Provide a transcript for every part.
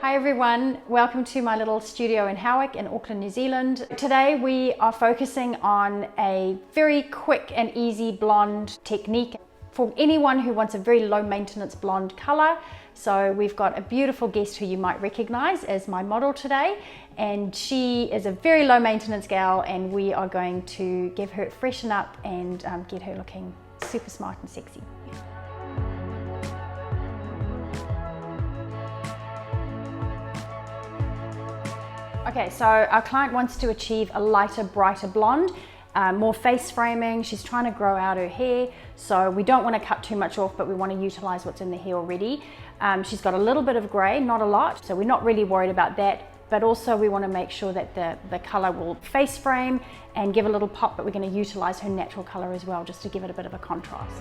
Hi everyone, welcome to my little studio in Howick in Auckland, New Zealand. Today we are focusing on a very quick and easy blonde technique for anyone who wants a very low maintenance blonde color. So we've got a beautiful guest who you might recognize as my model today, and she is a very low maintenance gal, and we are going to give her freshen up and get her looking super smart and sexy. Okay, so our client wants to achieve a lighter, brighter blonde, more face framing. She's trying to grow out her hair, so we don't want to cut too much off, but we want to utilize what's in the hair already. She's got a little bit of gray, not a lot, so we're not really worried about that, but also we want to make sure that the color will face frame and give a little pop, but we're going to utilize her natural color as well, just to give it a bit of a contrast.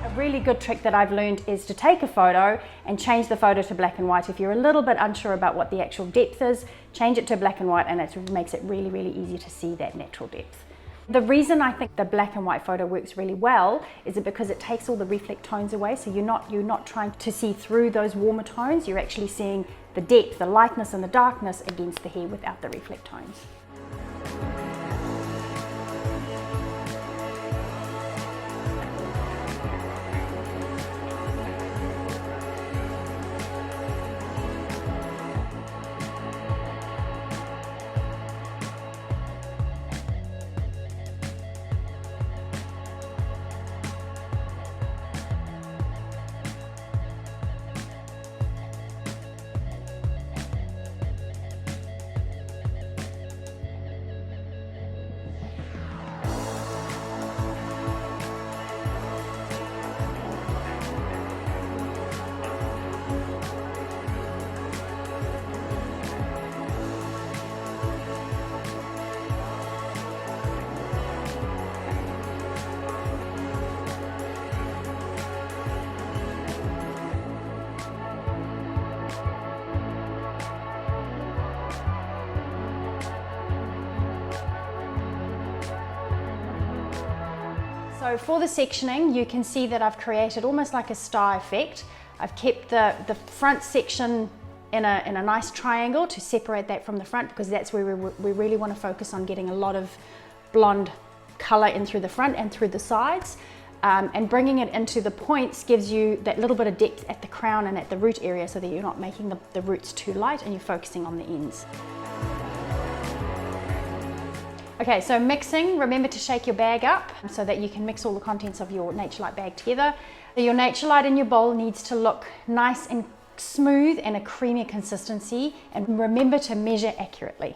A really good trick that I've learned is to take a photo and change the photo to black and white. If you're a little bit unsure about what the actual depth is, change it to black and white, and it makes it really, really easy to see that natural depth. The reason I think the black and white photo works really well is because it takes all the reflect tones away, so you're not trying to see through those warmer tones. You're actually seeing the depth, the lightness and the darkness against the hair without the reflect tones. So for the sectioning, you can see that I've created almost like a star effect. I've kept the front section in a nice triangle to separate that from the front, because that's where we really want to focus on getting a lot of blonde color in through the front and through the sides. And bringing it into the points gives you that little bit of depth at the crown and at the root area, so that you're not making the roots too light and you're focusing on the ends. Okay, so mixing, remember to shake your bag up so that you can mix all the contents of your Naturelight bag together. Your Naturelight in your bowl needs to look nice and smooth and a creamy consistency, and remember to measure accurately.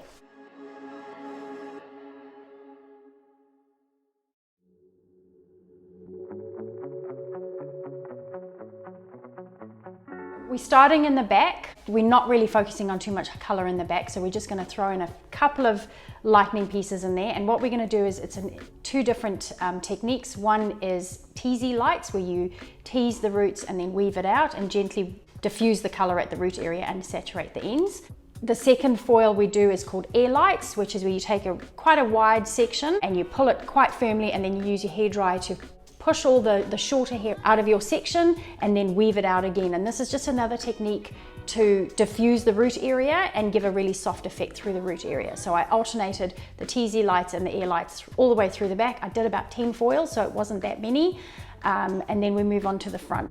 We're starting in the back. We're not really focusing on too much color in the back, so we're just going to throw in a couple of lightning pieces in there. And what we're going to do is, it's two different techniques. One is teasy-lights, where you tease the roots and then weave it out and gently diffuse the color at the root area and saturate the ends. The second foil we do is called air lights, which is where you take quite a wide section and you pull it quite firmly, and then you use your hairdryer to push all the shorter hair out of your section and then weave it out again. And this is just another technique to diffuse the root area and give a really soft effect through the root area. So I alternated the teasy-lights and the air lights all the way through the back. I did about 10 foils, so it wasn't that many. And then we move on to the front.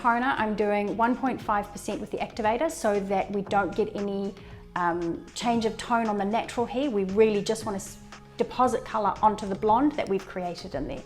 toner, I'm doing 1.5% with the activator so that we don't get any change of tone on the natural hair. We really just want to deposit colour onto the blonde that we've created in there.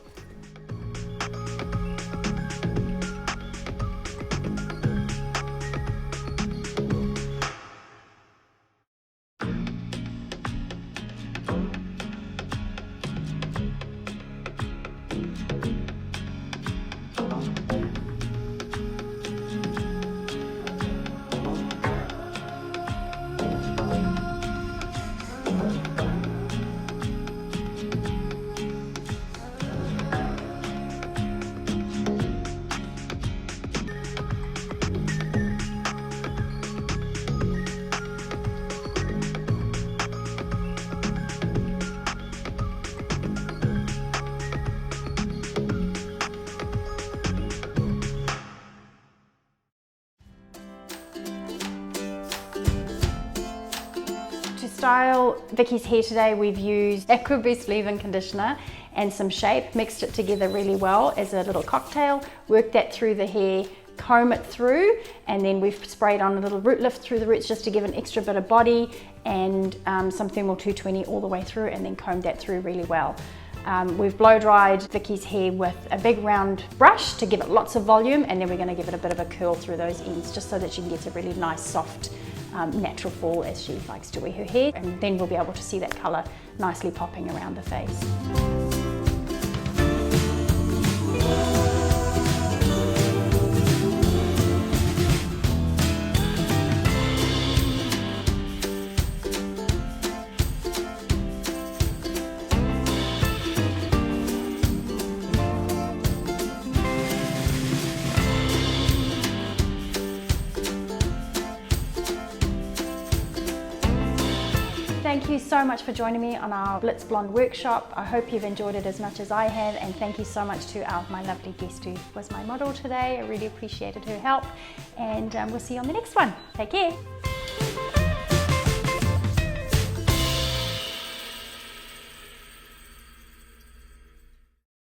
To style Vicky's hair today, we've used Aqua Boost leave-in conditioner and some shape, mixed it together really well as a little cocktail, worked that through the hair, comb it through, and then we've sprayed on a little root lift through the roots just to give an extra bit of body, and some thermal 220 all the way through, and then combed that through really well. We've blow dried Vicky's hair with a big round brush to give it lots of volume, and then we're going to give it a bit of a curl through those ends just so that she can get a really nice soft natural fall as she likes to wear her hair, and then we'll be able to see that colour nicely popping around the face. Thank you so much for joining me on our Blitz Blonde workshop. I hope you've enjoyed it as much as I have, and thank you so much to my lovely guest who was my model today. I really appreciated her help, and we'll see you on the next one. Take care.